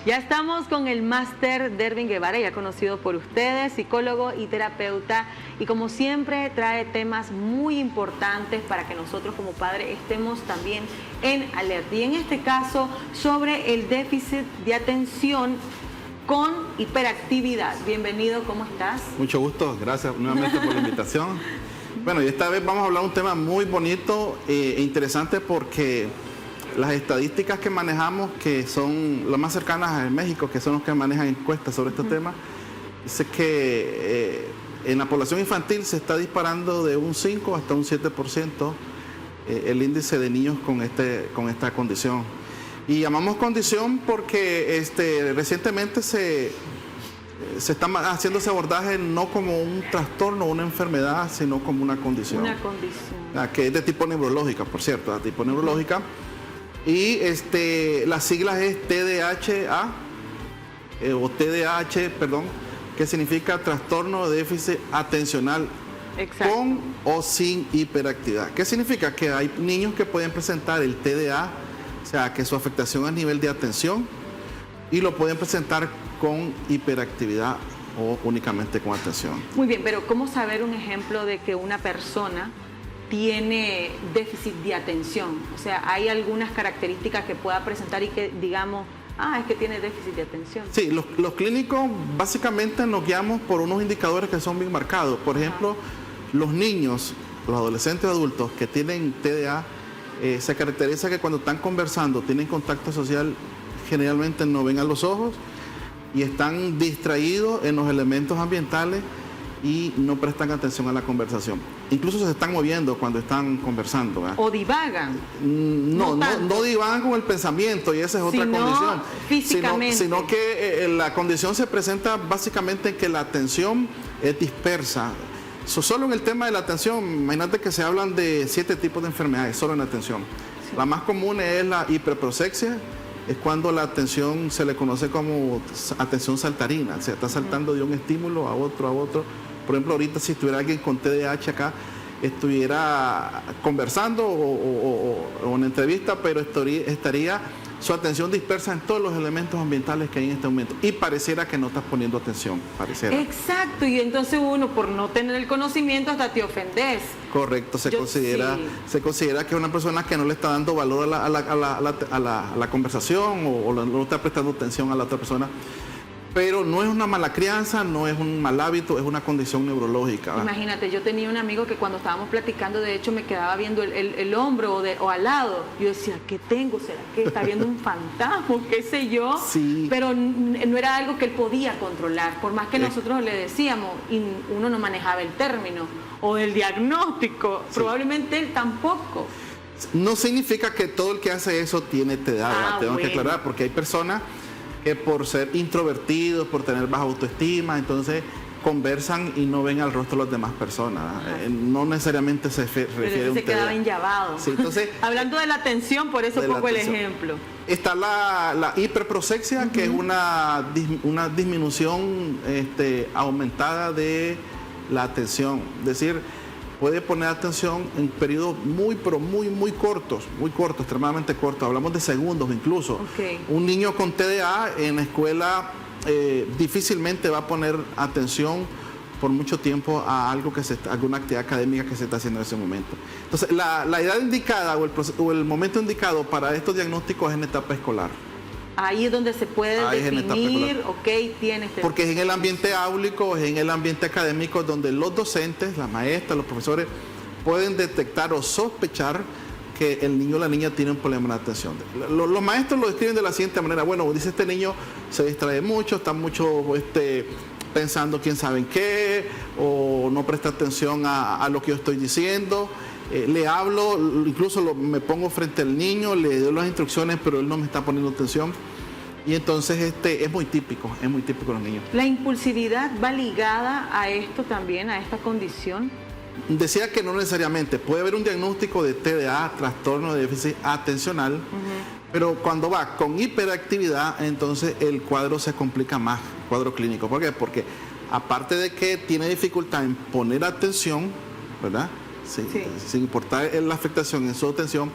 Ya estamos con el máster Derwin Guevara, ya conocido por ustedes, psicólogo y terapeuta, y como siempre trae temas muy importantes para que nosotros como padres estemos también en alerta. Y en este caso sobre el déficit de atención con hiperactividad. Bienvenido, ¿cómo estás? Mucho gusto, gracias nuevamente por la invitación. Bueno, y esta vez vamos a hablar de un tema muy bonito e interesante porque las estadísticas que manejamos, que son las más cercanas en México, que son los que manejan encuestas sobre este tema, dice que en la población infantil se está disparando de un 5 hasta un 7% el índice de niños con esta condición. Y llamamos condición porque recientemente se está haciendo ese abordaje no como un trastorno o una enfermedad, sino como una condición. Una condición. Que es de tipo neurológica, por cierto, de tipo neurológica. Y las siglas es TDAH, perdón, que significa trastorno de déficit atencional. Exacto. Con o sin hiperactividad. ¿Qué significa? Que hay niños que pueden presentar el TDA, o sea, que su afectación es a nivel de atención, y lo pueden presentar con hiperactividad o únicamente con atención. Muy bien, pero ¿cómo saber un ejemplo de que una persona tiene déficit de atención? O sea, ¿hay algunas características que pueda presentar y que digamos, es que tiene déficit de atención? Sí, los clínicos básicamente nos guiamos por unos indicadores que son bien marcados. Por ejemplo, los niños, los adolescentes y adultos que tienen TDA, se caracteriza que cuando están conversando, tienen contacto social, generalmente no ven a los ojos y están distraídos en los elementos ambientales y no prestan atención a la conversación. Incluso se están moviendo cuando están conversando, ¿verdad? ¿O divagan? No divagan con el pensamiento, y esa es otra condición. Físicamente. Sino que la condición se presenta básicamente en que la atención es dispersa. Solo en el tema de la atención, imagínate que se hablan de 7 tipos de enfermedades, solo en la atención. Sí. La más común es la hiperprosexia, es cuando la atención se le conoce como atención saltarina, o sea, está saltando de un estímulo a otro. Por ejemplo, ahorita si estuviera alguien con TDAH acá, estuviera conversando o en entrevista, pero estaría su atención dispersa en todos los elementos ambientales que hay en este momento. Y pareciera que no estás poniendo atención, pareciera. Exacto, y entonces uno, por no tener el conocimiento, hasta te ofendes. Correcto, se considera que es una persona que no le está dando valor a la conversación o no está prestando atención a la otra persona. Pero no es una mala crianza, no es un mal hábito, es una condición neurológica. Imagínate, yo tenía un amigo que cuando estábamos platicando, de hecho, me quedaba viendo el hombro o al lado. Yo decía, ¿qué tengo? ¿Será que está viendo un fantasma? ¿Qué sé yo? Sí. Pero no era algo que él podía controlar. Por más que nosotros le decíamos, y uno no manejaba el término o el diagnóstico, probablemente él tampoco. No significa que todo el que hace eso tiene TDA, tengo que aclarar, porque hay personas que por ser introvertidos, por tener baja autoestima, entonces conversan y no ven al rostro de las demás personas. No necesariamente se refiere a un TDA. Se quedaba enllavado. Sí, entonces, hablando de la atención, por eso pongo el ejemplo. Está la hiperprosexia, que es una disminución aumentada de la atención. Es decir, puede poner atención en periodos muy cortos, extremadamente cortos. Hablamos de segundos incluso. Okay. Un niño con TDA en la escuela difícilmente va a poner atención por mucho tiempo a alguna actividad académica que se está haciendo en ese momento. Entonces, la edad indicada o el momento indicado para estos diagnósticos es en etapa escolar. Ahí es donde se puede definir, tiene porque es en el ambiente áulico, es en el ambiente académico donde los docentes, las maestras, los profesores pueden detectar o sospechar que el niño o la niña tiene un problema de atención. Los maestros lo describen de la siguiente manera: bueno, dice, este niño se distrae mucho, está mucho pensando quién sabe en qué, o no presta atención a lo que yo estoy diciendo. Le hablo, incluso me pongo frente al niño, le doy las instrucciones, pero él no me está poniendo atención. Y entonces es muy típico en los niños. ¿La impulsividad va ligada a esto también, a esta condición? Decía que no necesariamente. Puede haber un diagnóstico de TDA, trastorno de déficit atencional, pero cuando va con hiperactividad, entonces el cuadro se complica más, el cuadro clínico. ¿Por qué? Porque aparte de que tiene dificultad en poner atención, ¿verdad? Sin importar la afectación en su atención,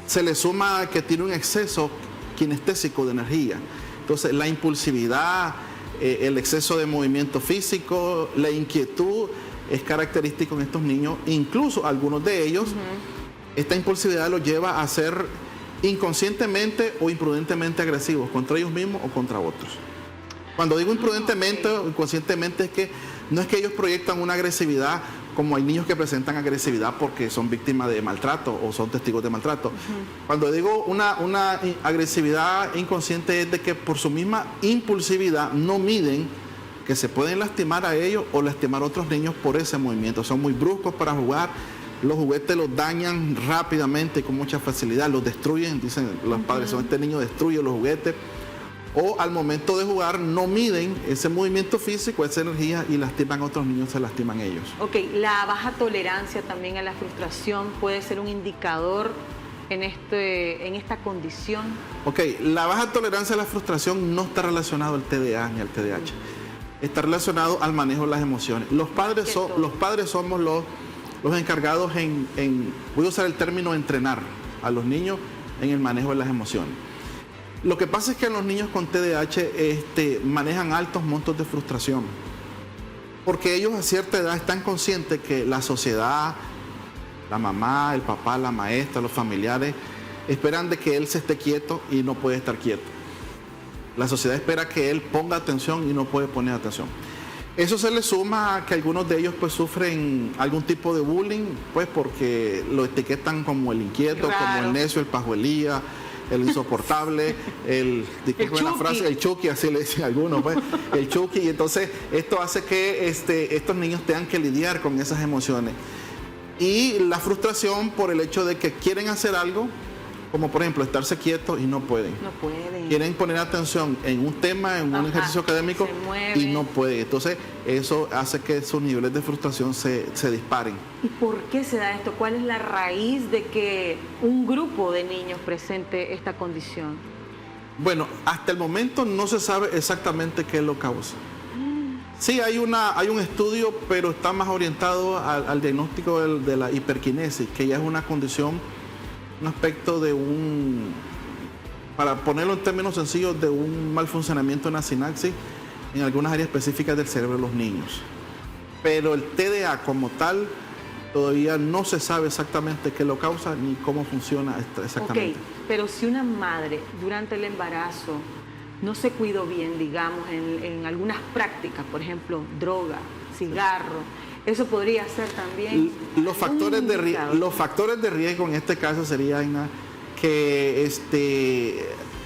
se le suma que tiene un exceso kinestésico de energía. Entonces, la impulsividad, el exceso de movimiento físico, la inquietud es característico en estos niños. Incluso algunos de ellos, esta impulsividad los lleva a ser inconscientemente o imprudentemente agresivos contra ellos mismos o contra otros. Cuando digo imprudentemente o inconscientemente es que no es que ellos proyectan una agresividad, como hay niños que presentan agresividad porque son víctimas de maltrato o son testigos de maltrato. Cuando digo una agresividad inconsciente es de que por su misma impulsividad no miden que se pueden lastimar a ellos o lastimar a otros niños por ese movimiento. Son muy bruscos para jugar, los juguetes los dañan rápidamente con mucha facilidad, los destruyen, dicen los padres, este niño destruye los juguetes. O al momento de jugar no miden ese movimiento físico, esa energía y lastiman a otros niños, se lastiman ellos. Ok, la baja tolerancia también a la frustración puede ser un indicador en esta condición. Ok, la baja tolerancia a la frustración no está relacionado al TDA ni al TDAH. Está relacionado al manejo de las emociones. Los padres somos los encargados voy a usar el término entrenar a los niños en el manejo de las emociones. Lo que pasa es que los niños con TDAH manejan altos montos de frustración, porque ellos a cierta edad están conscientes que la sociedad, la mamá, el papá, la maestra, los familiares, esperan de que él se esté quieto y no puede estar quieto. La sociedad espera que él ponga atención y no puede poner atención. Eso se le suma a que algunos de ellos pues sufren algún tipo de bullying, pues porque lo etiquetan como el inquieto, como el necio, el pajuelía, el insoportable, el Chucky, así le dicen algunos, pues, el Chucky. Y entonces esto hace que estos niños tengan que lidiar con esas emociones. Y la frustración por el hecho de que quieren hacer algo, como por ejemplo estarse quietos y no pueden. No pueden. Quieren poner atención en un tema, en un ejercicio académico y no pueden. Entonces eso hace que sus niveles de frustración se disparen. ¿Y por qué se da esto? ¿Cuál es la raíz de que un grupo de niños presente esta condición? Bueno, hasta el momento no se sabe exactamente qué lo causa. Sí, hay un estudio, pero está más orientado al diagnóstico de la hiperquinesis, que ya es una condición, un aspecto de para ponerlo en términos sencillos, de un mal funcionamiento en la sinapsis en algunas áreas específicas del cerebro de los niños. Pero el TDA como tal todavía no se sabe exactamente qué lo causa ni cómo funciona exactamente. Ok, pero si una madre durante el embarazo no se cuidó bien, digamos, en algunas prácticas, por ejemplo, droga, cigarro, eso podría ser también los factores de riesgo en este caso serían que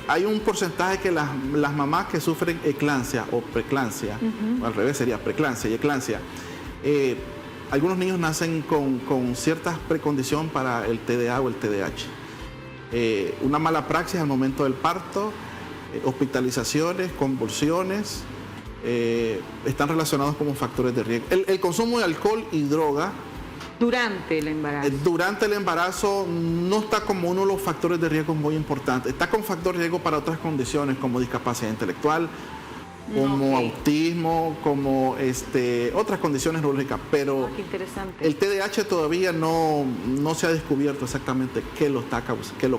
hay un porcentaje que las mamás que sufren eclampsia o preeclampsia, al revés sería preeclampsia y eclampsia, algunos niños nacen con ciertas precondiciones para el TDA o el TDAH. Una mala praxis al momento del parto, hospitalizaciones, convulsiones, están relacionados como factores de riesgo. El consumo de alcohol y droga durante el embarazo. Durante el embarazo no está como uno de los factores de riesgo muy importantes. Está con factor de riesgo para otras condiciones como discapacidad intelectual, como autismo, como otras condiciones neurológicas, pero qué interesante. El TDAH todavía no se ha descubierto exactamente qué lo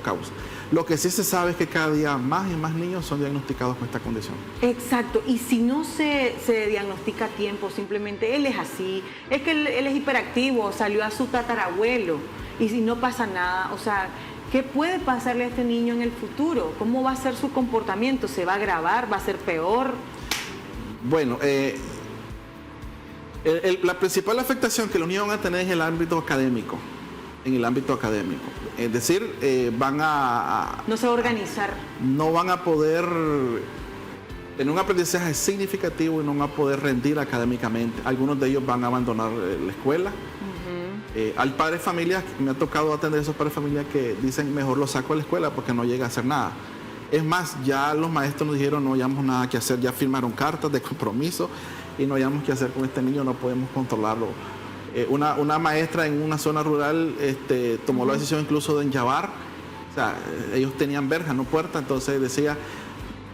causa. Lo que sí se sabe es que cada día más y más niños son diagnosticados con esta condición. Exacto, y si no se diagnostica a tiempo, simplemente él es así, es que él es hiperactivo, salió a su tatarabuelo, y si no pasa nada, o sea, ¿qué puede pasarle a este niño en el futuro? ¿Cómo va a ser su comportamiento? ¿Se va a agravar? ¿Va a ser peor? Bueno, la principal afectación que los niños van a tener es el ámbito académico. En el ámbito académico. Es decir, no se va a organizar. No van a poder tener un aprendizaje significativo y no van a poder rendir académicamente. Algunos de ellos van a abandonar la escuela. Hay padres de familia, me ha tocado atender a esos padres de familia que dicen mejor lo saco de la escuela porque no llega a hacer nada. Es más, ya los maestros nos dijeron no hayamos nada que hacer, ya firmaron cartas de compromiso y no hayamos qué hacer con este niño, no podemos controlarlo. Una maestra en una zona rural tomó la decisión incluso de enllavar, o sea, ellos tenían verja, no puerta, entonces decía,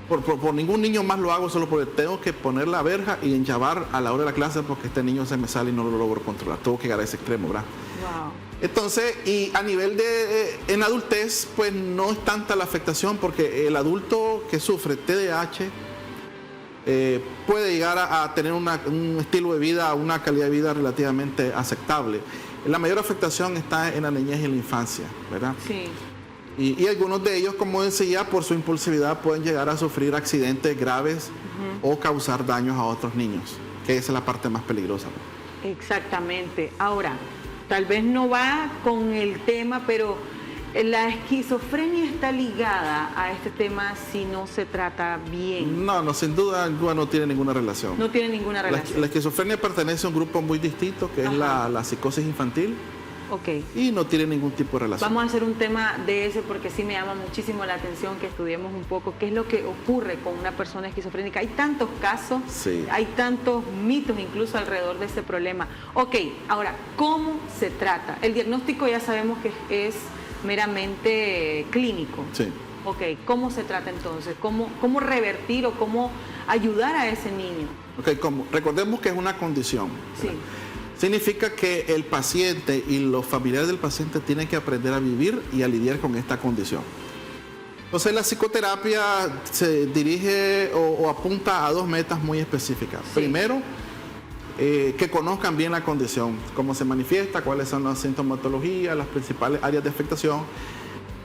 Por ningún niño más lo hago, solo porque tengo que poner la verja y enchavar a la hora de la clase porque este niño se me sale y no lo logro controlar. Tengo que llegar a ese extremo, ¿verdad? Wow. Entonces, y a nivel en adultez, pues no es tanta la afectación porque el adulto que sufre TDAH puede llegar a tener un estilo de vida, una calidad de vida relativamente aceptable. La mayor afectación está en la niñez y en la infancia, ¿verdad? Sí. Y algunos de ellos, como decía, por su impulsividad pueden llegar a sufrir accidentes graves o causar daños a otros niños, que esa es la parte más peligrosa. Exactamente. Ahora, tal vez no va con el tema, pero la esquizofrenia está ligada a este tema si no se trata bien. No, sin duda no tiene ninguna relación. No tiene ninguna relación. La esquizofrenia pertenece a un grupo muy distinto, que es la psicosis infantil. Ok. Y no tiene ningún tipo de relación. Vamos a hacer un tema de ese porque sí me llama muchísimo la atención que estudiemos un poco qué es lo que ocurre con una persona esquizofrénica. Hay tantos casos, sí, hay tantos mitos incluso alrededor de este problema. Ok, ahora, ¿cómo se trata? El diagnóstico ya sabemos que es meramente clínico. Sí. Ok, ¿cómo se trata entonces? ¿Cómo revertir o cómo ayudar a ese niño? Ok, recordemos que es una condición. Sí. Significa que el paciente y los familiares del paciente tienen que aprender a vivir y a lidiar con esta condición. Entonces la psicoterapia se dirige o apunta a dos metas muy específicas. Sí. Primero, que conozcan bien la condición, cómo se manifiesta, cuáles son las sintomatologías, las principales áreas de afectación.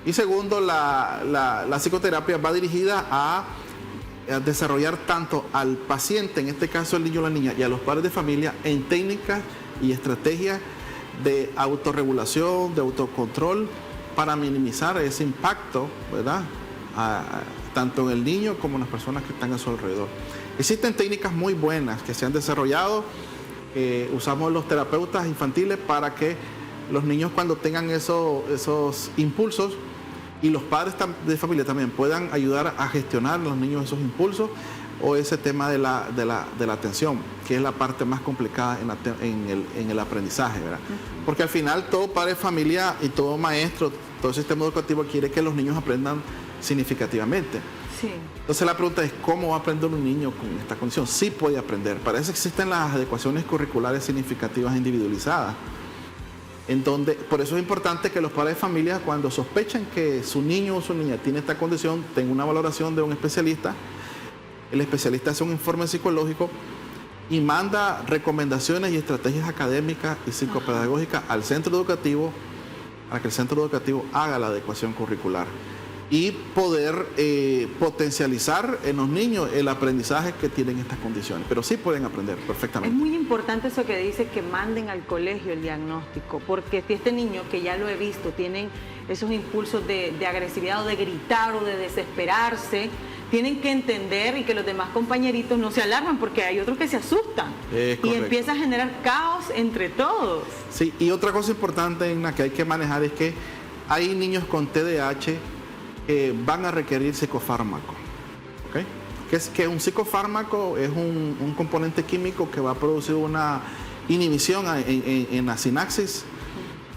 Y segundo, la psicoterapia va dirigida a desarrollar tanto al paciente, en este caso el niño o la niña, y a los padres de familia en técnicas y estrategias de autorregulación, de autocontrol, para minimizar ese impacto, ¿verdad? Tanto en el niño como en las personas que están a su alrededor. Existen técnicas muy buenas que se han desarrollado, usamos los terapeutas infantiles para que los niños, cuando tengan esos impulsos, y los padres de familia también puedan ayudar a gestionar a los niños esos impulsos o ese tema de la atención, que es la parte más complicada en el aprendizaje, ¿verdad? Porque al final todo padre de familia y todo maestro, todo sistema educativo quiere que los niños aprendan significativamente. Sí. Entonces la pregunta es, ¿cómo va a aprender un niño con esta condición? Sí puede aprender. Para eso existen las adecuaciones curriculares significativas individualizadas. En donde, por eso es importante que los padres de familia, cuando sospechan que su niño o su niña tiene esta condición, tengan una valoración de un especialista. El especialista hace un informe psicológico y manda recomendaciones y estrategias académicas y psicopedagógicas al centro educativo para que el centro educativo haga la adecuación curricular y poder potencializar en los niños el aprendizaje que tienen estas condiciones. Pero sí pueden aprender perfectamente. Es muy importante eso que dice, que manden al colegio el diagnóstico, porque si este niño, que ya lo he visto, tienen esos impulsos de agresividad o de gritar o de desesperarse, tienen que entender y que los demás compañeritos no se alarman, porque hay otros que se asustan y empieza a generar caos entre todos. Sí, y otra cosa importante en la que hay que manejar es que hay niños con TDAH van a requerir psicofármaco. ¿Okay? Que un psicofármaco es un componente químico que va a producir una inhibición en la sinapsis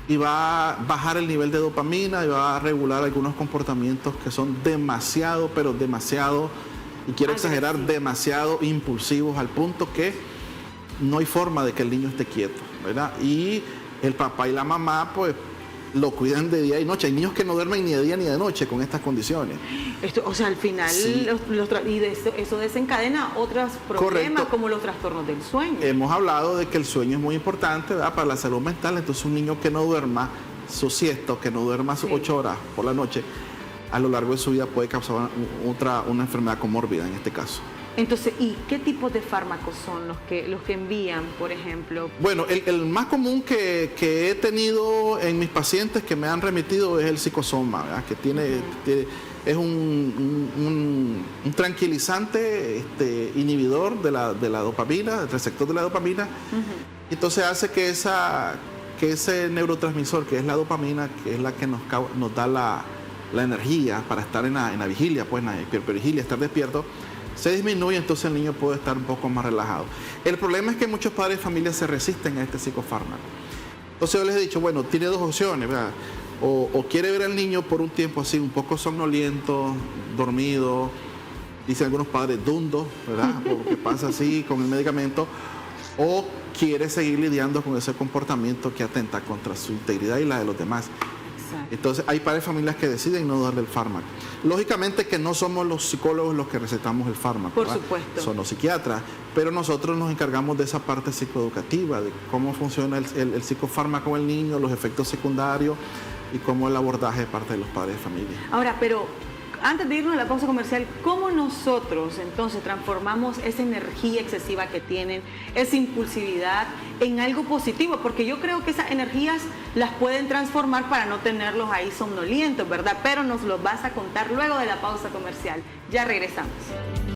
y va a bajar el nivel de dopamina y va a regular algunos comportamientos que son demasiado, pero demasiado, y quiero exagerar, demasiado impulsivos, al punto que no hay forma de que el niño esté quieto, ¿verdad? Y el papá y la mamá, pues, lo cuidan de día y noche. Hay niños que no duermen ni de día ni de noche con estas condiciones. Esto, o sea, al final, sí, eso desencadena otros problemas, como los trastornos del sueño. Hemos hablado de que el sueño es muy importante, ¿verdad?, para la salud mental. Entonces, un niño que no duerma su siesta, que no duerma sus 8 horas por la noche, a lo largo de su vida puede causar una enfermedad comórbida en este caso. Entonces, ¿y qué tipos de fármacos son los que envían, por ejemplo? Bueno, el más común que he tenido en mis pacientes que me han remitido es el psicosoma, ¿verdad?, que es un tranquilizante inhibidor de la dopamina, del receptor de la dopamina. Entonces hace que ese neurotransmisor, que es la dopamina, que es la que nos da la energía para estar en la vigilia, pues en la hipervigilia, estar despierto, se disminuye, entonces el niño puede estar un poco más relajado. El problema es que muchos padres de familia se resisten a este psicofármaco. Entonces yo les he dicho, bueno, tiene dos opciones, ¿verdad? O quiere ver al niño por un tiempo así, un poco somnoliento, dormido, dicen algunos padres, dundo, ¿verdad? Porque pasa así con el medicamento, o quiere seguir lidiando con ese comportamiento que atenta contra su integridad y la de los demás. Entonces hay padres de familias que deciden no darle el fármaco. Lógicamente que no somos los psicólogos los que recetamos el fármaco. Por supuesto. Son los psiquiatras, pero nosotros nos encargamos de esa parte psicoeducativa, de cómo funciona el psicofármaco en el niño, los efectos secundarios y cómo el abordaje de parte de los padres de familia. Ahora, pero antes de irnos a la pausa comercial, ¿cómo nosotros entonces transformamos esa energía excesiva que tienen, esa impulsividad, en algo positivo? Porque yo creo que esas energías las pueden transformar para no tenerlos ahí somnolientos, ¿verdad? Pero nos los vas a contar luego de la pausa comercial. Ya regresamos.